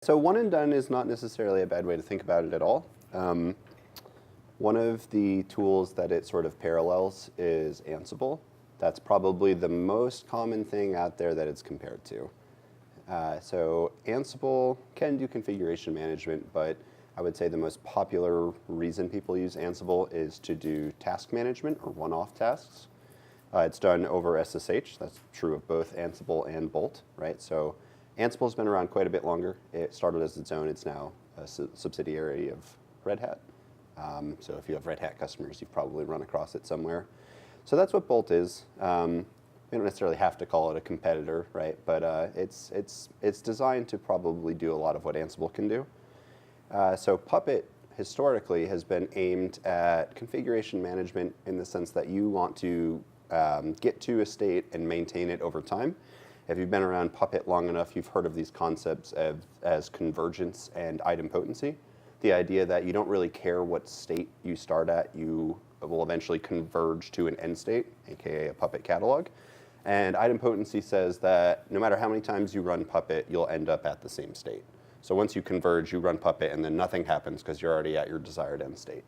So one and done is not necessarily a bad way to think about it at all. One of the tools that it sort of parallels is Ansible. That's probably the most common thing out there that it's compared to. So Ansible can do configuration management, but I would say the most popular reason people use Ansible is to do task management or one-off tasks. It's done over SSH. That's true of both Ansible and Bolt, right? So Ansible's been around quite a bit longer. It started as its own. It's now a subsidiary of Red Hat. So if you have Red Hat customers, you've probably run across it somewhere. So that's what Bolt is. We don't necessarily have to call it a competitor, right? But it's designed to probably do a lot of what Ansible can do. So Puppet historically has been aimed at configuration management in the sense that you want to get to a state and maintain it over time. If you've been around Puppet long enough, you've heard of these concepts as convergence and idempotency. The idea that you don't really care what state you start at, you will eventually converge to an end state, aka a Puppet catalog. And idempotency says that no matter how many times you run Puppet, you'll end up at the same state. So once you converge, you run Puppet, and then nothing happens because you're already at your desired end state.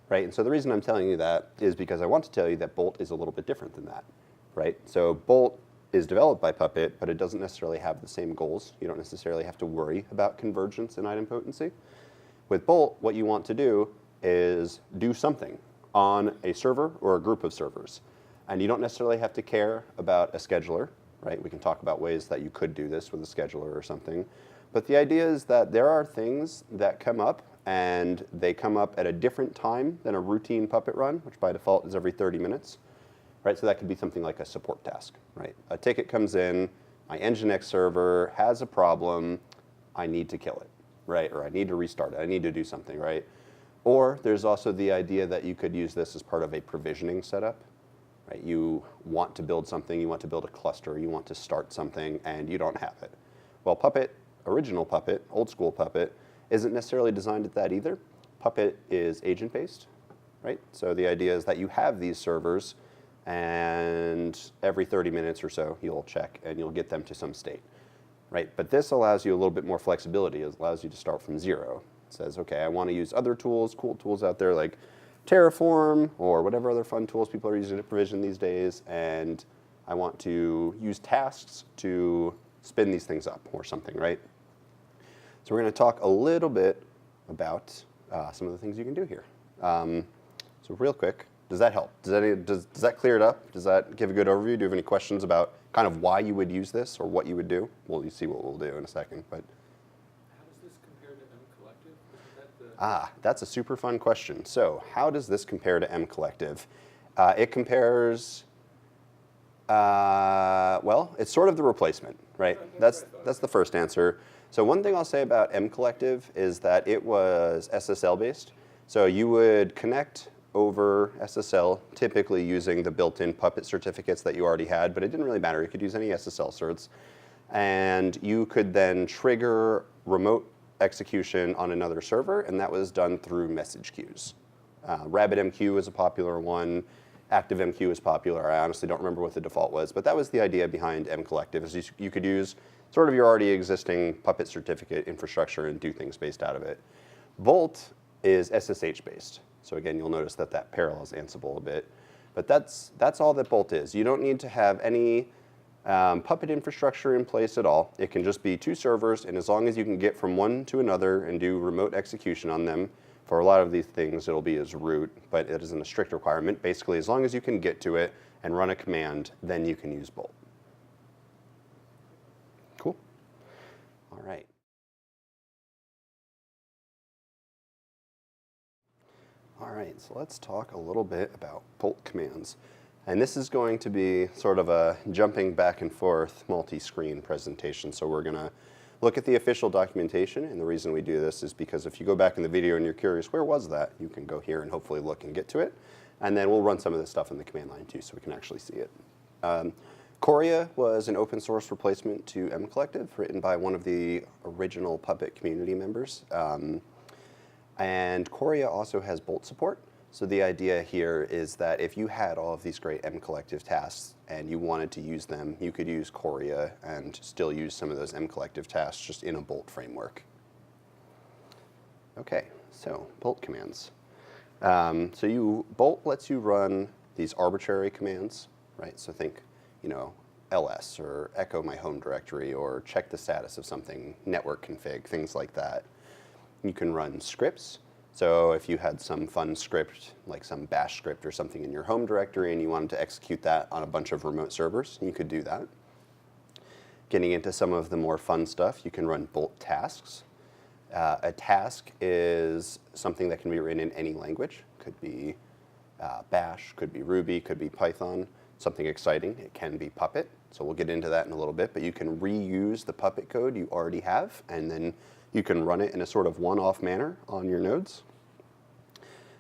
Right? And so the reason I'm telling you that is because I want to tell you that Bolt is a little bit different than that. Right? So Bolt is developed by Puppet, but it doesn't necessarily have the same goals. You don't necessarily have to worry about convergence and idempotency. With Bolt, what you want to do is do something on a server or a group of servers. And you don't necessarily have to care about a scheduler, right? We can talk about ways that you could do this with a scheduler or something. But the idea is that there are things that come up, and they come up at a different time than a routine Puppet run, which by default is every 30 minutes, right? So that could be something like a support task, right? A ticket comes in, my Nginx server has a problem, I need to kill it. Right? Or I need to restart it, I need to do something, right? Or there's also the idea that you could use this as part of a provisioning setup, right? You want to build something, you want to build a cluster, you want to start something, and you don't have it. Well, Puppet, original Puppet, old school Puppet, isn't necessarily designed at that either. Puppet is agent-based, right? So the idea is that you have these servers, and every 30 minutes or so, you'll check, and you'll get them to some state. Right, but this allows you a little bit more flexibility. It allows you to start from zero. It says, okay, I want to use other tools, cool tools out there like Terraform or whatever other fun tools people are using to provision these days, and I want to use tasks to spin these things up or something, right? So we're going to talk a little bit about some of the things you can do here. So real quick, does that help? Does that clear it up? Does that give a good overview? Do you have any questions about kind of why you would use this or what you would do? Well, you see what we'll do in a second. But how does this compare to MCollective? That's a super fun question. So how does this compare to MCollective? It compares, well, it's sort of the replacement, right? That's the first answer. So one thing I'll say about MCollective is that it was SSL based. So you would connect over SSL, typically using the built-in Puppet certificates that you already had, but it didn't really matter. You could use any SSL certs. And you could then trigger remote execution on another server, and that was done through message queues. RabbitMQ was a popular one. ActiveMQ was popular. I honestly don't remember what the default was, but that was the idea behind MCollective, is you could use sort of your already existing Puppet certificate infrastructure and do things based out of it. Bolt is SSH-based. So again, you'll notice that that parallels Ansible a bit. But that's all that Bolt is. You don't need to have any Puppet infrastructure in place at all. It can just be two servers, and as long as you can get from one to another and do remote execution on them, for a lot of these things, it'll be as root, but it isn't a strict requirement. Basically, as long as you can get to it and run a command, then you can use Bolt. Cool. All right. All right, so let's talk a little bit about Bolt commands. And this is going to be sort of a jumping back and forth multi-screen presentation. So we're going to look at the official documentation, and the reason we do this is because if you go back in the video and you're curious, where was that? You can go here and hopefully look and get to it. And then we'll run some of this stuff in the command line too, so we can actually see it. Choria was an open source replacement to MCollective, written by one of the original Puppet community members. And Choria also has Bolt support. So the idea here is that if you had all of these great MCollective tasks and you wanted to use them, you could use Choria and still use some of those MCollective tasks just in a Bolt framework. Okay, so Bolt commands. Bolt lets you run these arbitrary commands, right? So think, ls or echo my home directory or check the status of something, network config, things like that. You can run scripts. So if you had some fun script, like some bash script or something in your home directory and you wanted to execute that on a bunch of remote servers, you could do that. Getting into some of the more fun stuff, you can run Bolt tasks. A task is something that can be written in any language. Could be Bash, could be Ruby, could be Python. Something exciting, it can be Puppet. So we'll get into that in a little bit, but you can reuse the Puppet code you already have, and then you can run it in a sort of one-off manner on your nodes.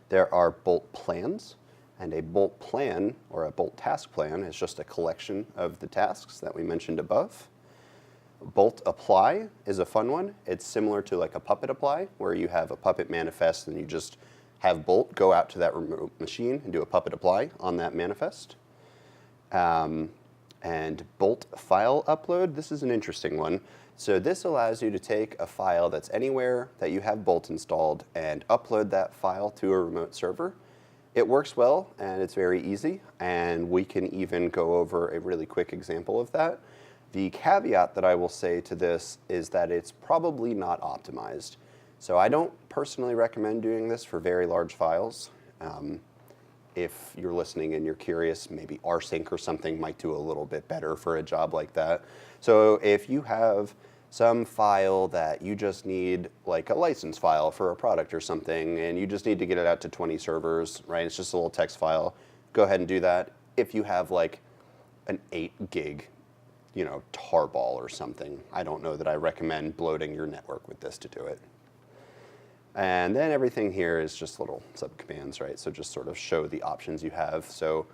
There are Bolt plans, and a Bolt plan, or a Bolt task plan, is just a collection of the tasks that we mentioned above. Bolt apply is a fun one. It's similar to like a Puppet apply, where you have a Puppet manifest and you just have Bolt go out to that remote machine and do a Puppet apply on that manifest. And Bolt file upload, this is an interesting one. So this allows you to take a file that's anywhere that you have Bolt installed and upload that file to a remote server. It works well and it's very easy, and we can even go over a really quick example of that. The caveat that I will say to this is that it's probably not optimized. So I don't personally recommend doing this for very large files. If you're listening and you're curious, maybe rsync or something might do a little bit better for a job like that. So if you have some file that you just need, like a license file for a product or something, and you just need to get it out to 20 servers, right? It's just a little text file. Go ahead and do that. If you have like an 8 gig, tarball or something, I don't know that I recommend bloating your network with this to do it. And then everything here is just little subcommands, right? So just sort of show the options you have. So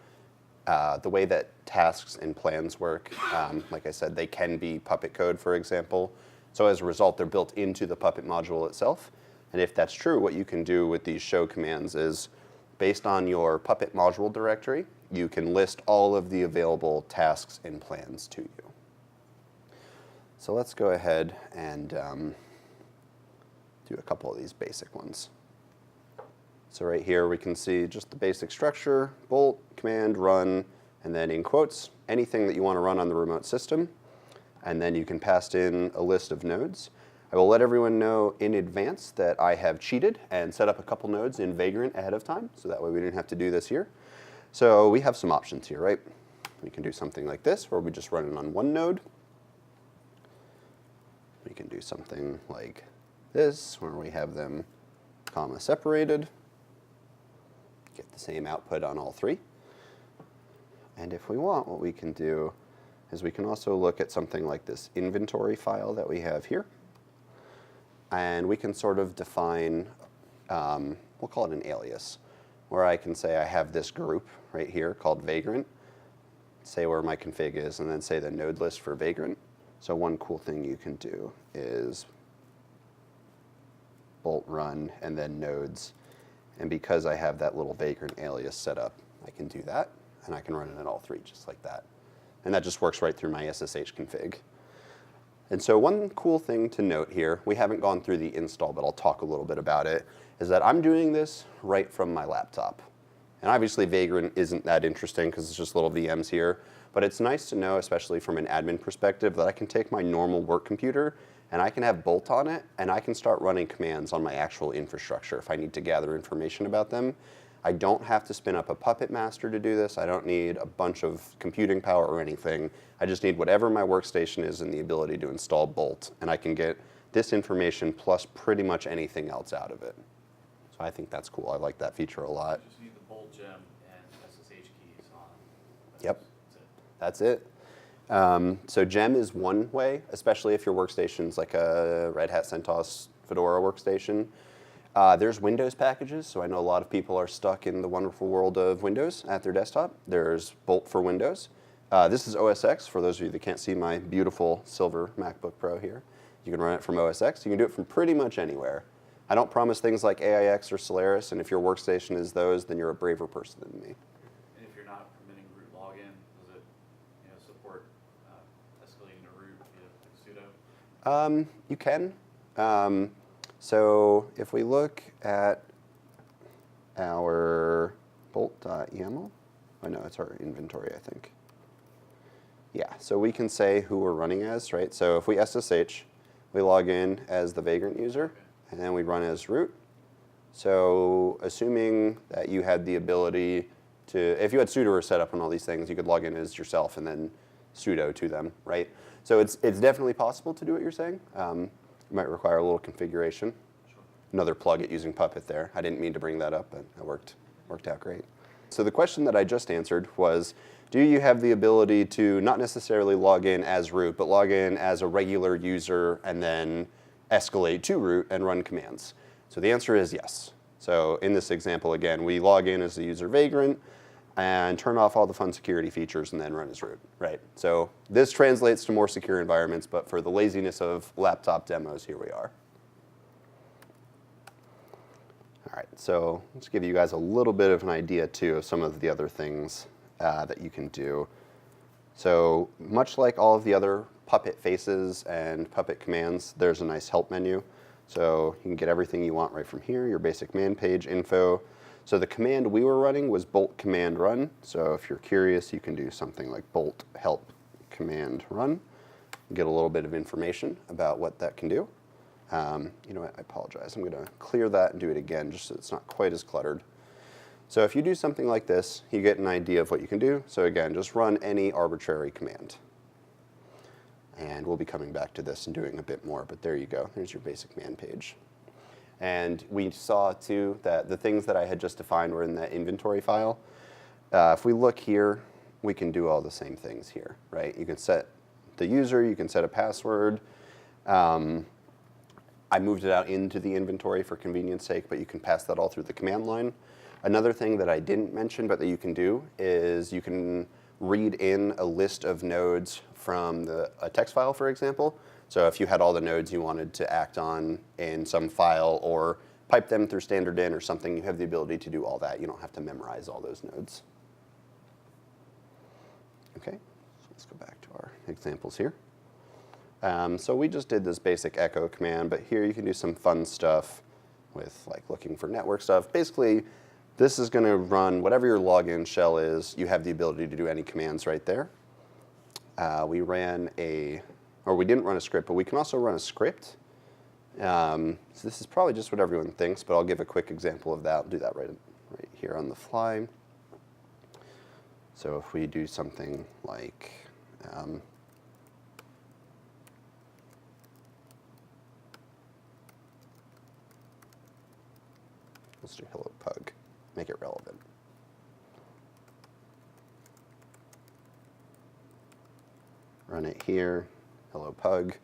the way that tasks and plans work, like I said, they can be Puppet code, for example. So as a result, they're built into the Puppet module itself. And if that's true, what you can do with these show commands is, based on your Puppet module directory, you can list all of the available tasks and plans to you. So let's go ahead and do a couple of these basic ones. So right here we can see just the basic structure, Bolt, command, run, and then in quotes, anything that you want to run on the remote system. And then you can pass in a list of nodes. I will let everyone know in advance that I have cheated and set up a couple nodes in Vagrant ahead of time, so that way we didn't have to do this here. So we have some options here, right? We can do something like this, where we just run it on one node. We can do something like this, where we have them comma separated. Get the same output on all three. And if we want, what we can do is we can also look at something like this inventory file that we have here. And we can sort of define, we'll call it an alias, where I can say I have this group right here called Vagrant, say where my config is, and then say the node list for Vagrant. So one cool thing you can do is Bolt run and then nodes. And because I have that little Vagrant alias set up, I can do that, and I can run it in all three just like that. And that just works right through my SSH config. And so one cool thing to note here, we haven't gone through the install, but I'll talk a little bit about it, is that I'm doing this right from my laptop. And obviously Vagrant isn't that interesting because it's just little VMs here, but it's nice to know, especially from an admin perspective, that I can take my normal work computer and I can have Bolt on it, and I can start running commands on my actual infrastructure if I need to gather information about them. I don't have to spin up a Puppet master to do this. I don't need a bunch of computing power or anything. I just need whatever my workstation is and the ability to install Bolt, and I can get this information plus pretty much anything else out of it. So I think that's cool. I like that feature a lot. You just need the Bolt gem and SSH keys on. Yep, that's it. So gem is one way, especially if your workstation's like a Red Hat CentOS Fedora workstation. There's Windows packages, so I know a lot of people are stuck in the wonderful world of Windows at their desktop. There's Bolt for Windows. This is OS X, for those of you that can't see my beautiful silver MacBook Pro here. You can run it from OS X. You can do it from pretty much anywhere. I don't promise things like AIX or Solaris, and if your workstation is those, then you're a braver person than me. And if you're not permitting root login, does it support escalating to root via like sudo? You can. So if we look at our bolt.yaml, oh no, it's our inventory, I think. Yeah, so we can say who we're running as, right? So if we SSH, we log in as the Vagrant user, Okay. and then we run as root. So assuming that you had the ability to, if you had sudo set up on all these things, you could log in as yourself and then sudo to them, right? So it's definitely possible to do what you're saying. It might require a little configuration. Sure. Another plug at using Puppet there. I didn't mean to bring that up, but it worked out great. So the question that I just answered was, do you have the ability to not necessarily log in as root, but log in as a regular user and then escalate to root and run commands? So the answer is yes. So in this example, again, we log in as the user Vagrant and turn off all the fun security features and then run as root, right? So this translates to more secure environments, but for the laziness of laptop demos, here we are. All right, so let's give you guys a little bit of an idea, too, of some of the other things that you can do. So much like all of the other Puppet faces and Puppet commands, there's a nice help menu. So you can get everything you want right from here, your basic man page info. So the command we were running was bolt command run. So if you're curious, you can do something like bolt help command run. Get a little bit of information about what that can do. You know what, I apologize. I'm going to clear that and do it again just so it's not quite as cluttered. So if you do something like this, you get an idea of what you can do. So again, just run any arbitrary command. And we'll be coming back to this and doing a bit more, but there you go. There's your basic man page. And we saw, too, that the things that I had just defined were in that inventory file. If we look here, we can do all the same things here, right? You can set the user, you can set a password. I moved it out into the inventory for convenience sake, but you can pass that all through the command line. Another thing that I didn't mention, but that you can do, is you can read in a list of nodes from a text file, for example. So if you had all the nodes you wanted to act on in some file or pipe them through standard in or something, you have the ability to do all that. You don't have to memorize all those nodes. Okay, so let's go back to our examples here. So we just did this basic echo command, but here you can do some fun stuff with like looking for network stuff. Basically, this is going to run whatever your login shell is. You have the ability to do any commands right there. We didn't run a script, but we can also run a script. So this is probably just what everyone thinks, but I'll give a quick example of that. I'll do that right here on the fly. So if we do something like, let's do hello pug, make it relevant. Run it here, hello pug.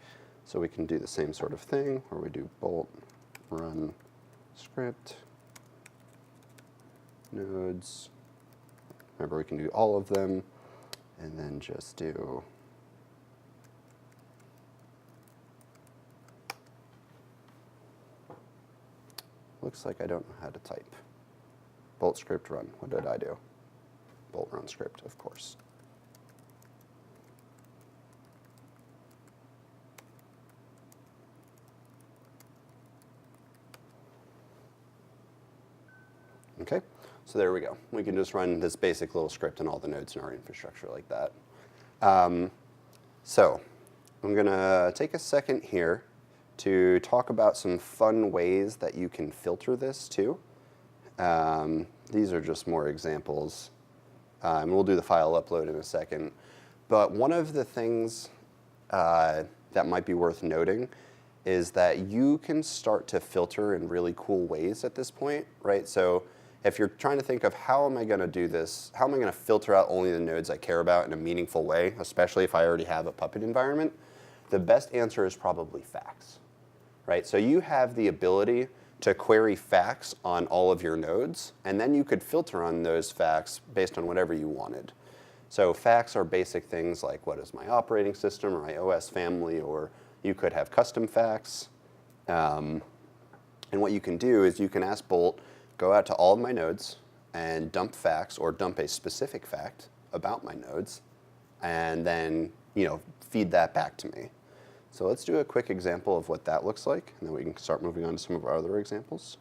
So we can do the same sort of thing where we do bolt run script nodes. Remember, we can do all of them and then just do looks like I don't know how to type. Bolt script run. What did I do? Bolt run script, of course. Okay, so there we go. We can just run this basic little script on all the nodes in our infrastructure like that. So I'm going to take a second here to talk about some fun ways that you can filter this too. These are just more examples. And we'll do the file upload in a second. But one of the things that might be worth noting is that you can start to filter in really cool ways at this point, right? So if you're trying to think of how am I going to do this, how am I going to filter out only the nodes I care about in a meaningful way, especially if I already have a Puppet environment, the best answer is probably facts, right? So you have the ability to query facts on all of your nodes, and then you could filter on those facts based on whatever you wanted. So facts are basic things like what is my operating system or my OS family, or you could have custom facts. And what you can do is you can ask Bolt, go out to all of my nodes and dump facts or dump a specific fact about my nodes, and then feed that back to me. So let's do a quick example of what that looks like, and then we can start moving on to some of our other examples.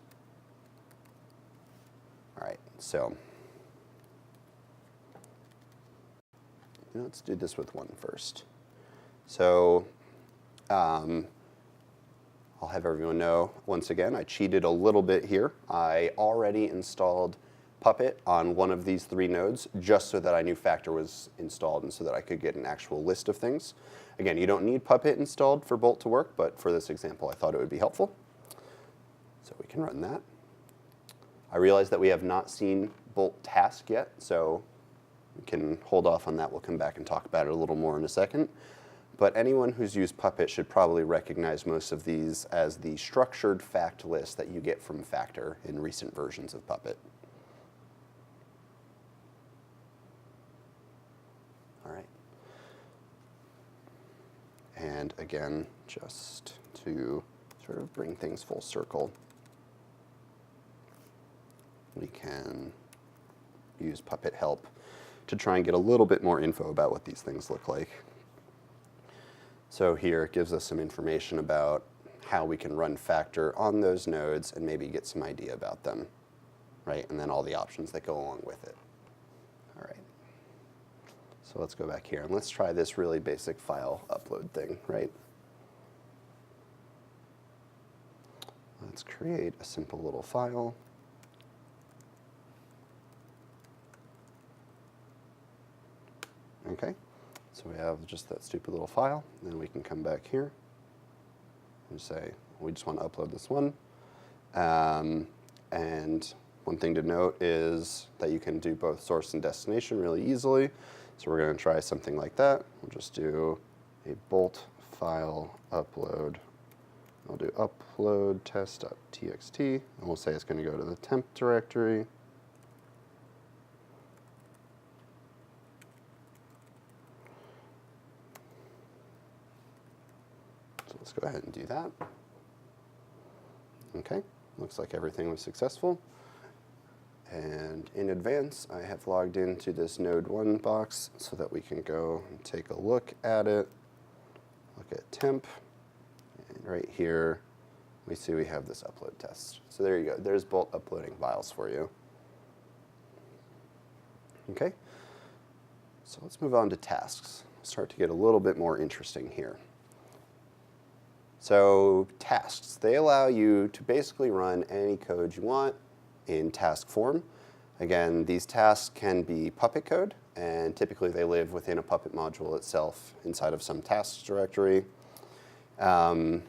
All right, so let's do this with one first. So I'll have everyone know, once again, I cheated a little bit here. I already installed Puppet on one of these 3 nodes just so that I knew Factor was installed and so that I could get an actual list of things. Again, you don't need Puppet installed for Bolt to work, but for this example, I thought it would be helpful. So we can run that. I realize that we have not seen Bolt task yet, so we can hold off on that. We'll come back and talk about it a little more in a second. But anyone who's used Puppet should probably recognize most of these as the structured fact list that you get from Factor in recent versions of Puppet. All right. And again, just to sort of bring things full circle, we can use Puppet help to try and get a little bit more info about what these things look like. So here it gives us some information about how we can run Factor on those nodes and maybe get some idea about them, right? And then all the options that go along with it. All right. So let's go back here and let's try this really basic file upload thing, right? Let's create a simple little file. Okay, so we have just that stupid little file. Then we can come back here and say, we just want to upload this one. And one thing to note is that you can do both source and destination really easily. So we're going to try something like that. We'll just do a Bolt file upload. I'll do upload test.txt, and we'll say it's going to go to the temp directory. So let's go ahead and do that. Okay, looks like everything was successful. And in advance, I have logged into this node 1 box so that we can go and take a look at it. Look at temp. And right here, we see we have this upload test. So there you go. There's Bolt uploading files for you. Okay. So let's move on to tasks. Start to get a little bit more interesting here. So tasks, they allow you to basically run any code you want in task form. Again, these tasks can be Puppet code, and typically they live within a Puppet module itself inside of some tasks directory. So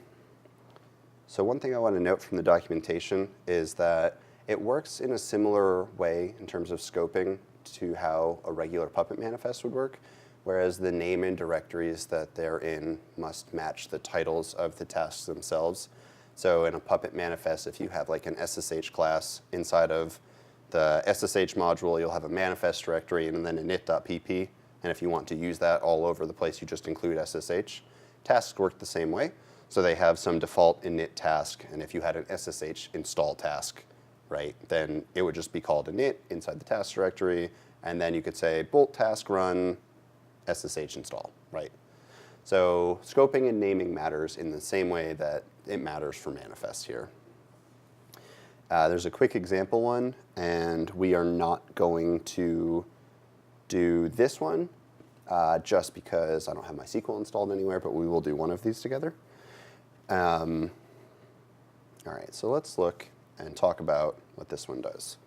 one thing I want to note from the documentation is that it works in a similar way in terms of scoping to how a regular Puppet manifest would work, whereas the name and directories that they're in must match the titles of the tasks themselves. So in a Puppet manifest, if you have like an SSH class inside of the SSH module, you'll have a manifest directory and then a init.pp. And if you want to use that all over the place, you just include SSH. Tasks work the same way. So they have some default init task. And if you had an SSH install task, right, then it would just be called init inside the task directory. And then you could say Bolt task run SSH install, right? So scoping and naming matters in the same way that it matters for manifest here. There's a quick example one, and we are not going to do this one just because I don't have MySQL installed anywhere, but we will do one of these together. All right, so let's look and talk about what this one does.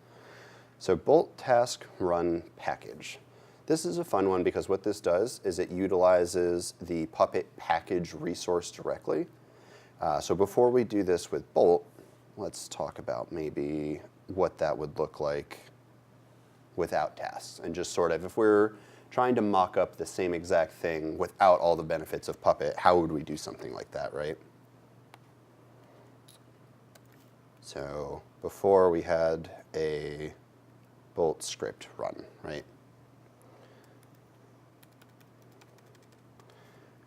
So Bolt task run package. This is a fun one because what this does is it utilizes the Puppet package resource directly. So before we do this with Bolt, let's talk about maybe what that would look like without tasks. And just sort of, if we're trying to mock up the same exact thing without all the benefits of Puppet, how would we do something like that, right? So before we had a Bolt script run, right?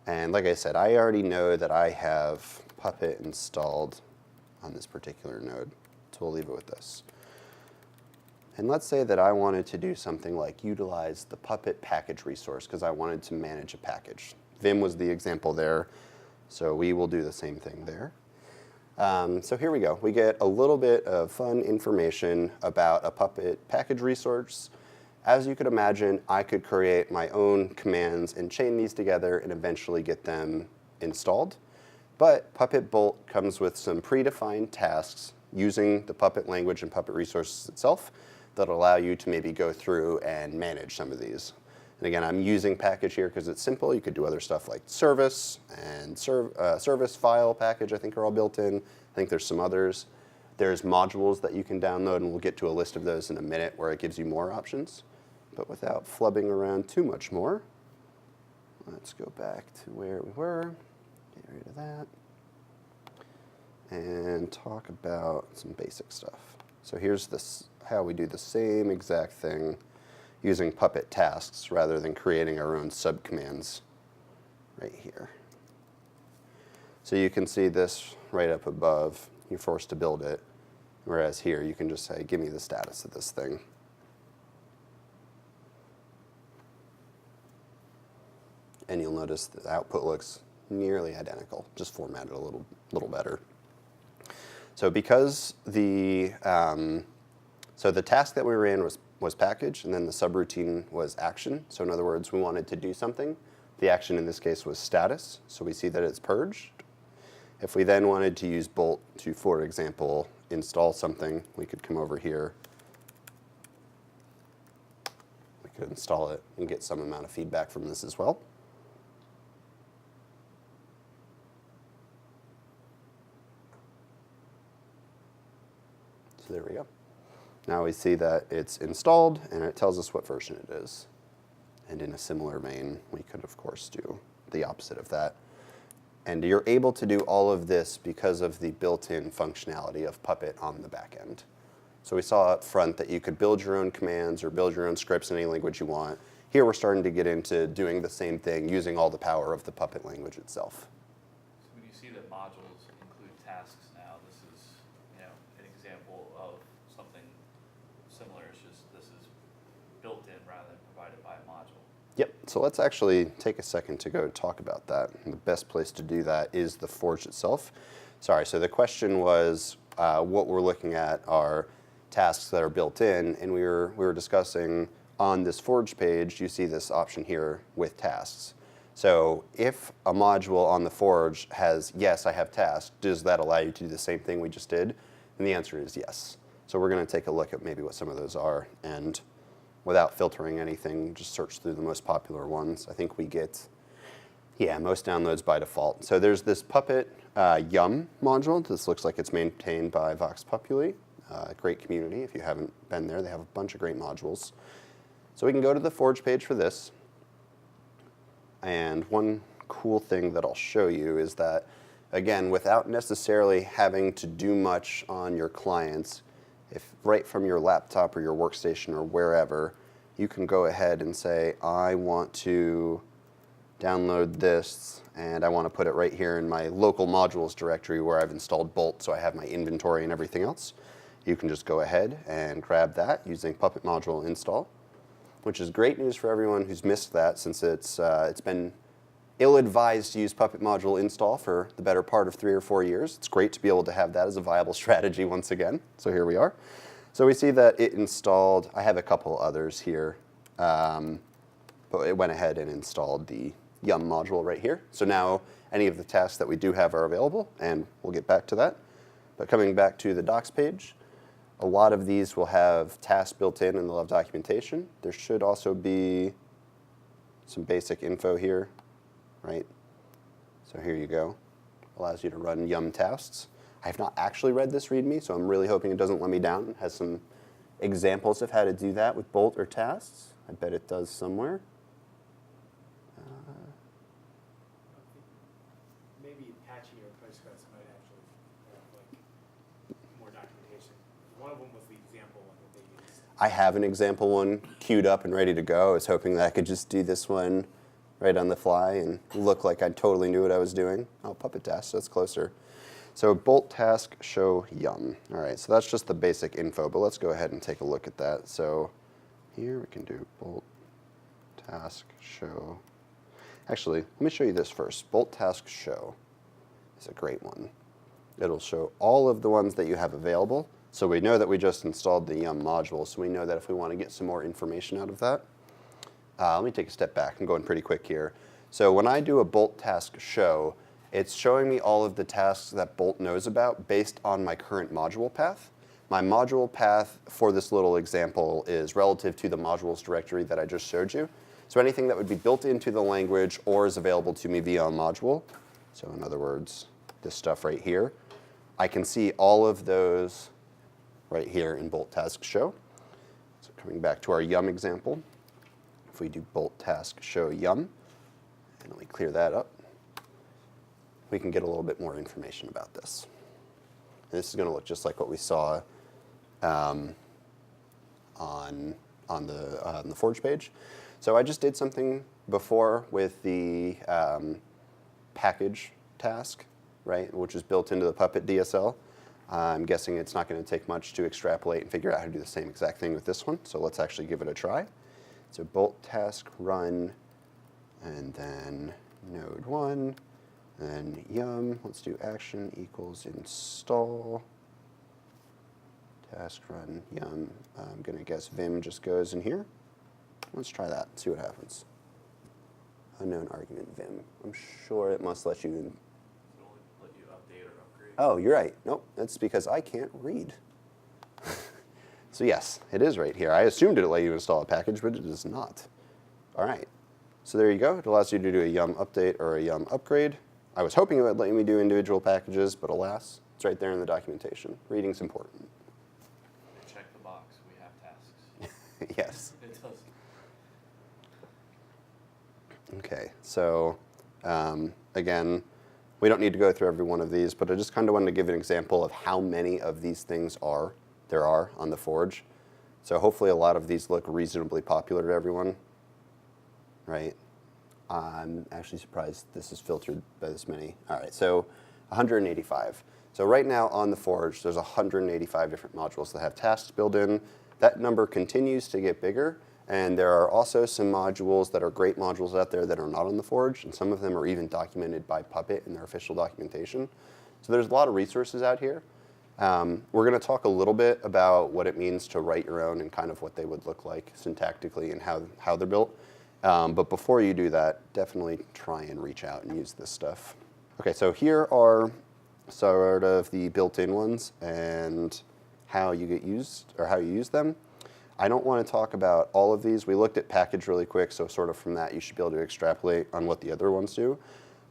And like I said, I already know that I have Puppet installed on this particular node. So we'll leave it with this. And let's say that I wanted to do something like utilize the Puppet package resource because I wanted to manage a package. Vim was the example there, so we will do the same thing there. So here we go. We get a little bit of fun information about a Puppet package resource. As you could imagine, I could create my own commands and chain these together and eventually get them installed. But Puppet Bolt comes with some predefined tasks using the Puppet language and Puppet resources itself that allow you to maybe go through and manage some of these. And again, I'm using package here because it's simple. You could do other stuff like service and service file package, I think are all built in. I think there's some others. There's modules that you can download, and we'll get to a list of those in a minute where it gives you more options. But without flubbing around too much more, let's go back to where we were, get rid of that, and talk about some basic stuff. So here's this, how we do the same exact thing using Puppet tasks rather than creating our own subcommands right here. So you can see this right up above. You're forced to build it, whereas here you can just say, give me the status of this thing. And you'll notice the output looks nearly identical, just formatted a little better. So because the task that we ran was package, and then the subroutine was action. So in other words, we wanted to do something. The action in this case was status, so we see that it's purged. If we then wanted to use Bolt to, for example, install something, we could come over here. We could install it and get some amount of feedback from this as well. So there we go. Now we see that it's installed, and it tells us what version it is. And in a similar vein, we could, of course, do the opposite of that. And you're able to do all of this because of the built-in functionality of Puppet on the back end. So we saw up front that you could build your own commands or build your own scripts in any language you want. Here we're starting to get into doing the same thing using all the power of the Puppet language itself. So when you see that modules include tasks now, this is, you know, an example of something similar. It's just this is built in rather than provided by a module. Yep, so let's actually take a second to go talk about that. And the best place to do that is the Forge itself. Sorry, so the question was what we're looking at are tasks that are built in, and we were discussing on this Forge page, you see this option here with tasks. So if a module on the Forge has, yes, I have tasks, does that allow you to do the same thing we just did? And the answer is yes. So we're going to take a look at maybe what some of those are, and without filtering anything, just search through the most popular ones. I think we get, yeah, most downloads by default. So there's this Puppet Yum module. This looks like it's maintained by Vox Populi. Great community. If you haven't been there, they have a bunch of great modules. So we can go to the Forge page for this. And one cool thing that I'll show you is that, again, without necessarily having to do much on your clients, if right from your laptop or your workstation or wherever, you can go ahead and say, I want to download this, and I want to put it right here in my local modules directory where I've installed Bolt, so I have my inventory and everything else. You can just go ahead and grab that using Puppet module install, which is great news for everyone who's missed that, since it's been ill-advised to use Puppet module install for the better part of 3 or 4 years. It's great to be able to have that as a viable strategy once again. So here we are. So we see that it installed, I have a couple others here, but it went ahead and installed the Yum module right here. So now any of the tasks that we do have are available, and we'll get back to that. But coming back to the docs page, a lot of these will have tasks built in and they'll have documentation. There should also be some basic info here, right? So here you go. Allows you to run Yum tasks. I have not actually read this README, so I'm really hoping it doesn't let me down. It has some examples of how to do that with Bolt or tasks. I bet it does somewhere. Maybe Apache or Postgres might actually have like more documentation. One of them was the example one that they used. I have an example one queued up and ready to go. I was hoping that I could just do this one right on the fly and look like I totally knew what I was doing. Oh, Puppet task, so that's closer. So bolt task show yum. All right, so that's just the basic info, but let's go ahead and take a look at that. So here we can do bolt task show. Actually, let me show you this first. Bolt task show is a great one. It'll show all of the ones that you have available. So we know that we just installed the yum module, so we know that if we want to get some more information out of that. Let me take a step back. I'm going pretty quick here. So when I do a bolt task show, it's showing me all of the tasks that Bolt knows about based on my current module path. My module path for this little example is relative to the modules directory that I just showed you. So anything that would be built into the language or is available to me via a module, so in other words, this stuff right here, I can see all of those right here in bolt task show. So coming back to our yum example, if we do bolt task show yum, and we clear that up, we can get a little bit more information about this. And this is going to look just like what we saw on the Forge page. So I just did something before with the package task, right, which is built into the Puppet DSL. I'm guessing it's not going to take much to extrapolate and figure out how to do the same exact thing with this one. So let's actually give it a try. So bolt task run, and then node 1, and yum. Let's do action equals install. Task run yum. I'm going to guess vim just goes in here. Let's try that, see what happens. Unknown argument vim. I'm sure it must let you in. It'll let you update or upgrade. Oh, you're right. Nope, that's because I can't read. So yes, it is right here. I assumed it would let you install a package, but it does not. All right, so there you go. It allows you to do a yum update or a yum upgrade. I was hoping it would let me do individual packages, but alas, it's right there in the documentation. Reading's important. Check the box, we have tasks. Yes. It does. Okay, so again, we don't need to go through every one of these, but I just kind of wanted to give an example of how many of these things there are on the Forge. So hopefully a lot of these look reasonably popular to everyone, right? I'm actually surprised this is filtered by this many. All right, so 185. So right now on the Forge, there's 185 different modules that have tasks built in. That number continues to get bigger, and there are also some modules that are great modules out there that are not on the Forge, and some of them are even documented by Puppet in their official documentation. So there's a lot of resources out here. We're going to talk a little bit about what it means to write your own and kind of what they would look like syntactically and how they're built. But before you do that, definitely try and reach out and use this stuff. Okay, so here are sort of the built-in ones and how you get used or how you use them. I don't want to talk about all of these. We looked at package really quick, so sort of from that you should be able to extrapolate on what the other ones do.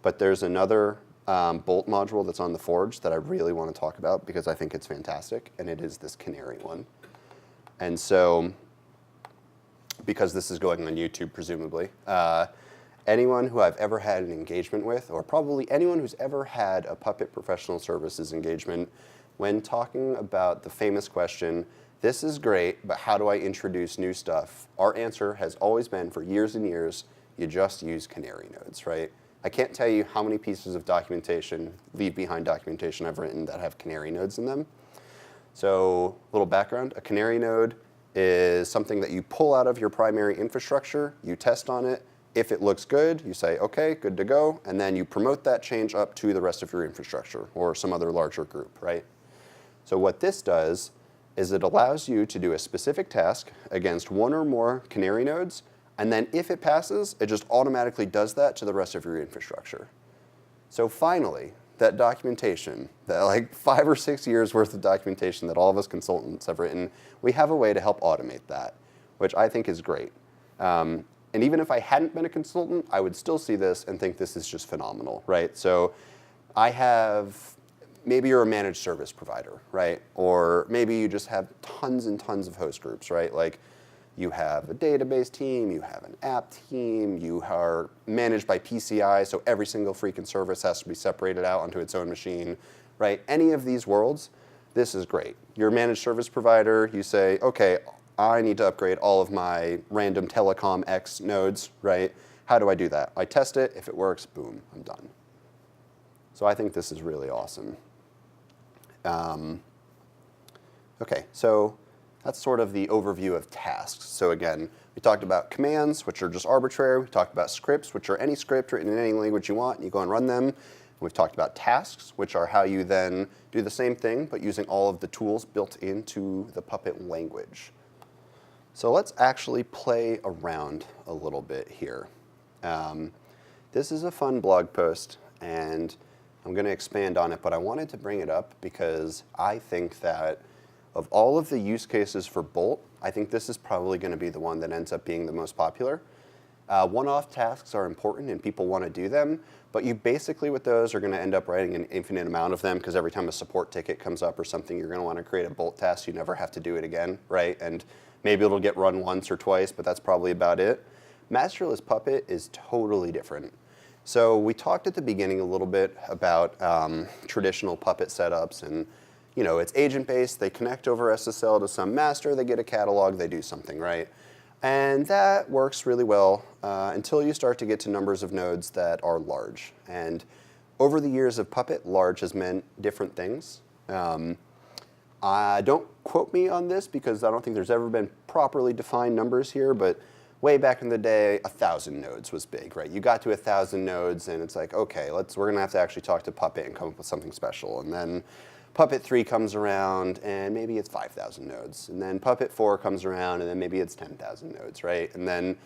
But there's another Bolt module that's on the Forge that I really want to talk about because I think it's fantastic, and it is this Canary one. And so, because this is going on YouTube presumably, anyone who I've ever had an engagement with, or probably anyone who's ever had a Puppet professional services engagement, when talking about the famous question, this is great, but how do I introduce new stuff? Our answer has always been, for years and years, you just use Canary nodes, right? I can't tell you how many pieces of documentation, leave-behind documentation I've written that have Canary nodes in them. So, a little background, a Canary node is something that you pull out of your primary infrastructure, you test on it. If it looks good, you say, okay, good to go, and then you promote that change up to the rest of your infrastructure or some other larger group, right? So what this does is it allows you to do a specific task against one or more Canary nodes, and then if it passes, it just automatically does that to the rest of your infrastructure. So finally, that documentation, that like 5 or 6 years worth of documentation that all of us consultants have written, we have a way to help automate that, which I think is great. And even if I hadn't been a consultant, I would still see this and think this is just phenomenal, right? So maybe you're a managed service provider, right? Or maybe you just have tons and tons of host groups, right? Like you have a database team, you have an app team, you are managed by PCI, so every single freaking service has to be separated out onto its own machine, right? Any of these worlds, this is great. You're a managed service provider, you say, okay, I need to upgrade all of my random telecom X nodes, right? How do I do that? I test it, if it works, boom, I'm done. So I think this is really awesome. Okay, so that's sort of the overview of tasks. So again, we talked about commands, which are just arbitrary. We talked about scripts, which are any script written in any language you want, and you go and run them. We've talked about tasks, which are how you then do the same thing, but using all of the tools built into the Puppet language. So let's actually play around a little bit here. This is a fun blog post, and I'm going to expand on it, but I wanted to bring it up because I think that of all of the use cases for Bolt, I think this is probably going to be the one that ends up being the most popular. One-off tasks are important and people want to do them, but you basically with those are going to end up writing an infinite amount of them because every time a support ticket comes up or something, you're going to want to create a Bolt task. You never have to do it again, right? And maybe it'll get run once or twice, but that's probably about it. Masterless Puppet is totally different. So we talked at the beginning a little bit about traditional Puppet setups, and it's agent-based. They connect over SSL to some master. They get a catalog. They do something, right? And that works really well until you start to get to numbers of nodes that are large. And over the years of Puppet, large has meant different things. Don't quote me on this because I don't think there's ever been properly defined numbers here, but way back in the day, 1,000 nodes was big, right? You got to 1,000 nodes and it's like, okay, we're gonna have to actually talk to Puppet and come up with something special. And then Puppet 3 comes around and maybe it's 5,000 nodes. And then Puppet 4 comes around and then maybe it's 10,000 nodes, right? And then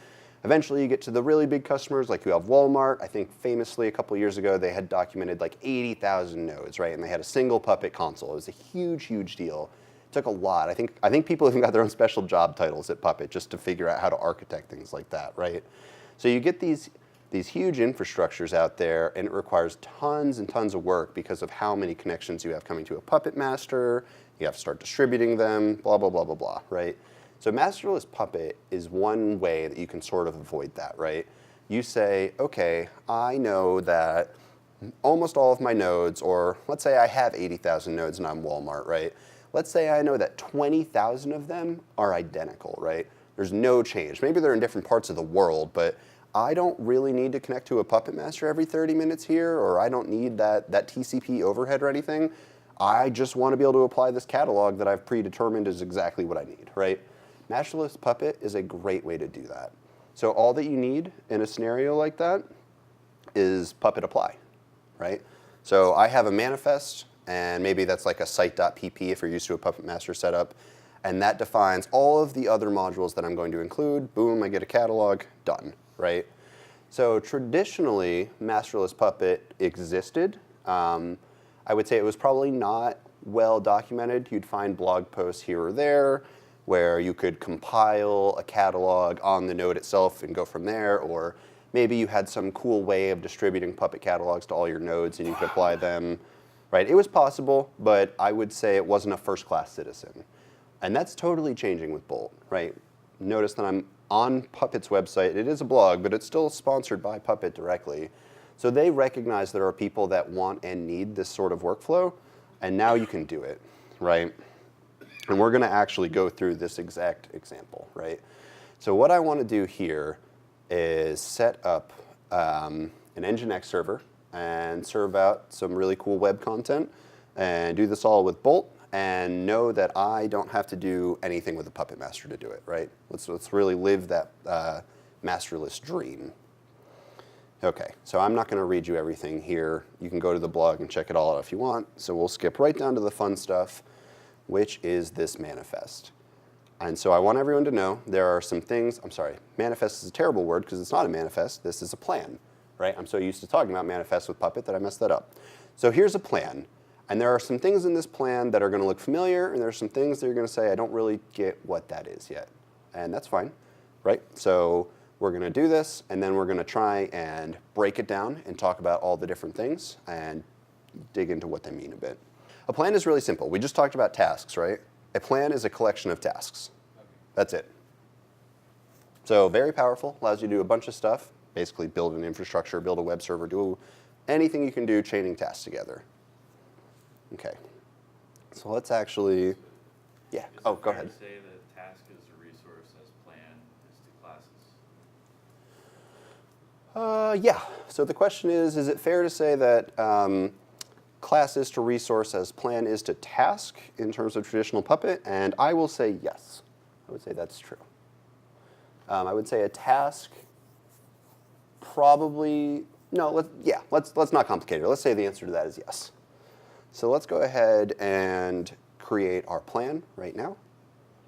eventually you get to the really big customers like you have Walmart. I think famously a couple years ago they had documented like 80,000 nodes, right? And they had a single Puppet console. It was a huge, huge deal. It took a lot. I think people even got their own special job titles at Puppet just to figure out how to architect things like that, right? So you get these huge infrastructures out there, and it requires tons and tons of work because of how many connections you have coming to a Puppet master. You have to start distributing them, blah, blah, blah, blah, blah, right? So masterless Puppet is one way that you can sort of avoid that, right? You say, okay, I know that almost all of my nodes, or let's say I have 80,000 nodes and I'm Walmart, right? Let's say I know that 20,000 of them are identical, right? There's no change. Maybe they're in different parts of the world, but I don't really need to connect to a Puppet master every 30 minutes here, or I don't need that TCP overhead or anything. I just want to be able to apply this catalog that I've predetermined is exactly what I need, right? Masterless Puppet is a great way to do that. So all that you need in a scenario like that is Puppet apply, right? So I have a manifest, and maybe that's like a site.pp if you're used to a Puppet master setup, and that defines all of the other modules that I'm going to include. Boom, I get a catalog, done. Right? So traditionally, masterless Puppet existed. I would say it was probably not well documented. You'd find blog posts here or there where you could compile a catalog on the node itself and go from there, or maybe you had some cool way of distributing Puppet catalogs to all your nodes and you could apply them. Right? It was possible, but I would say it wasn't a first-class citizen. And that's totally changing with Bolt, right? Notice that I'm on Puppet's website. It is a blog, but it's still sponsored by Puppet directly. So they recognize there are people that want and need this sort of workflow, and now you can do it, right? And we're going to actually go through this exact example, right? So what I want to do here is set up an Nginx server and serve out some really cool web content, and do this all with Bolt, and know that I don't have to do anything with a Puppet master to do it, right? Let's really live that masterless dream. Okay, so I'm not going to read you everything here. You can go to the blog and check it all out if you want. So we'll skip right down to the fun stuff, which is this manifest. And so I want everyone to know there are some things, manifest is a terrible word because it's not a manifest, this is a plan, right? I'm so used to talking about manifest with Puppet that I messed that up. So here's a plan. And there are some things in this plan that are going to look familiar, and there are some things that you're going to say, I don't really get what that is yet. And that's fine, right? So we're going to do this, and then we're going to try and break it down and talk about all the different things and dig into what they mean a bit. A plan is really simple. We just talked about tasks, right? A plan is a collection of tasks. That's it. So very powerful, allows you to do a bunch of stuff, basically build an infrastructure, build a web server, do anything you can do chaining tasks together. Okay, so let's actually, yeah, oh, go ahead. Is it fair to say that task is a resource as plan is to classes? Yeah, so the question is it fair to say that class is to resource as plan is to task in terms of traditional Puppet? And I will say yes. I would say that's true. I would say a task probably, no, let's not complicate it. Let's say the answer to that is yes. So let's go ahead and create our plan right now.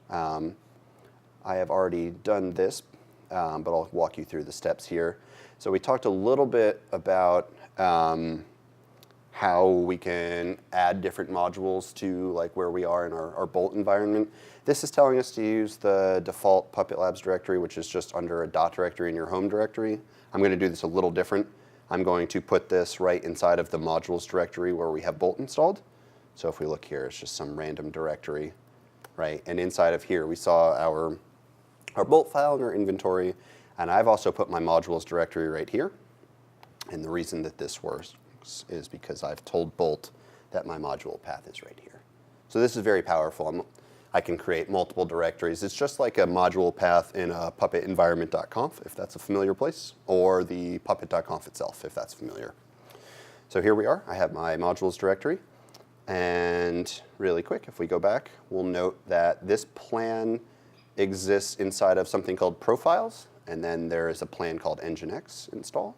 I have already done this, but I'll walk you through the steps here. So we talked a little bit about how we can add different modules to like where we are in our Bolt environment. This is telling us to use the default Puppet Labs directory, which is just under a dot directory in your home directory. I'm going to do this a little different. I'm going to put this right inside of the modules directory where we have Bolt installed. So if we look here, it's just some random directory, right? And inside of here, we saw our Bolt file in our inventory. And I've also put my modules directory right here. And the reason that this works is because I've told Bolt that my module path is right here. So this is very powerful. I can create multiple directories. It's just like a module path in a Puppet environment.conf, if that's a familiar place, or the puppet.conf itself, if that's familiar. So here we are. I have my modules directory. And really quick, if we go back, we'll note that this plan exists inside of something called profiles, and then there is a plan called nginx install.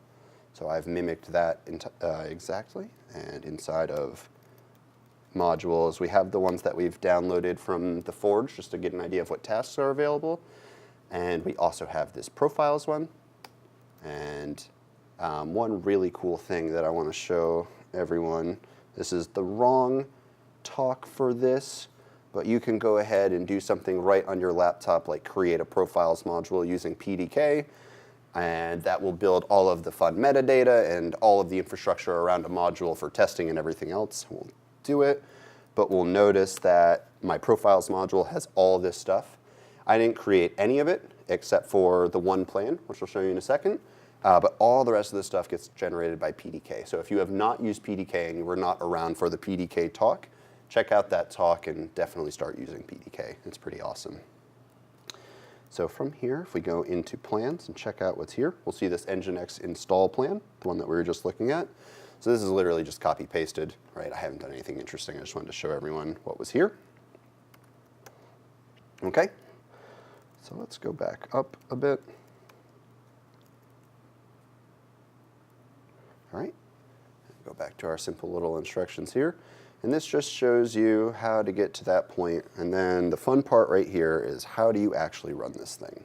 So I've mimicked that exactly, and inside of modules, we have the ones that we've downloaded from the Forge just to get an idea of what tasks are available. And we also have this profiles one. And one really cool thing that I want to show everyone, this is the wrong talk for this, but you can go ahead and do something right on your laptop, like create a profiles module using PDK, and that will build all of the fun metadata and all of the infrastructure around a module for testing and everything else. We'll do it, but we'll notice that my profiles module has all this stuff. I didn't create any of it except for the one plan, which I'll show you in a second, but all the rest of the stuff gets generated by PDK. So if you have not used PDK and you were not around for the PDK talk, check out that talk and definitely start using PDK. It's pretty awesome. So from here, if we go into plans and check out what's here, we'll see this nginx install plan, the one that we were just looking at. So this is literally just copy pasted, right? I haven't done anything interesting. I just wanted to show everyone what was here. Okay, so let's go back up a bit. All right, go back to our simple little instructions here. And this just shows you how to get to that point. And then the fun part right here is how do you actually run this thing?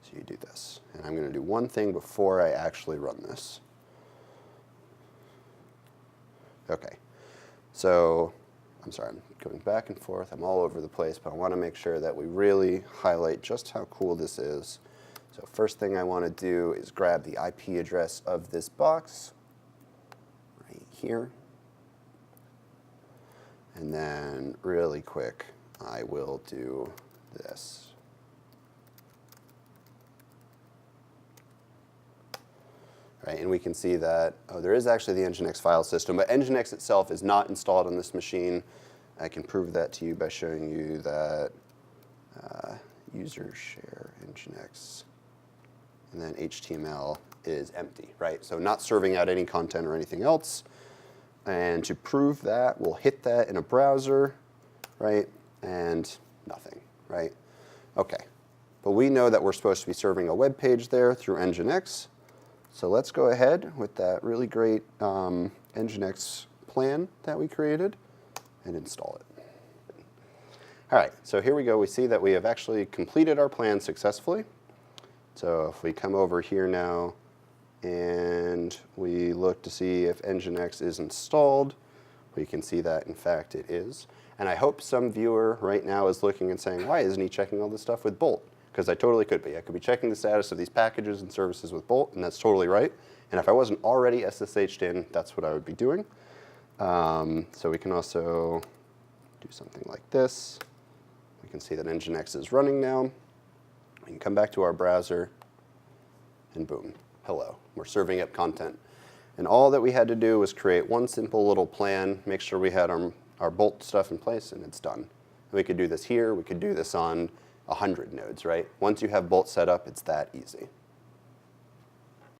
So you do this. And I'm going to do one thing before I actually run this. Okay, so I'm sorry, I'm going back and forth. I'm all over the place, but I want to make sure that we really highlight just how cool this is. So first thing I want to do is grab the IP address of this box right here. And then really quick, I will do this. Right, and we can see that, oh, there is actually the nginx file system, but nginx itself is not installed on this machine. I can prove that to you by showing you that user share nginx, and then HTML is empty, right? So not serving out any content or anything else. And to prove that, we'll hit that in a browser, right? And nothing, right? Okay, but we know that we're supposed to be serving a web page there through nginx. So let's go ahead with that really great nginx plan that we created and install it. All right, so here we go. We see that we have actually completed our plan successfully. So if we come over here now and we look to see if nginx is installed, we can see that in fact it is. And I hope some viewer right now is looking and saying, why isn't he checking all this stuff with Bolt? Because I totally could be. I could be checking the status of these packages and services with Bolt, and that's totally right. And if I wasn't already SSH'd in, that's what I would be doing. So we can also do something like this. We can see that nginx is running now. We can come back to our browser, and boom, hello. We're serving up content. And all that we had to do was create one simple little plan, make sure we had our Bolt stuff in place, and it's done. And we could do this here. We could do this on 100 nodes, right? Once you have Bolt set up, it's that easy.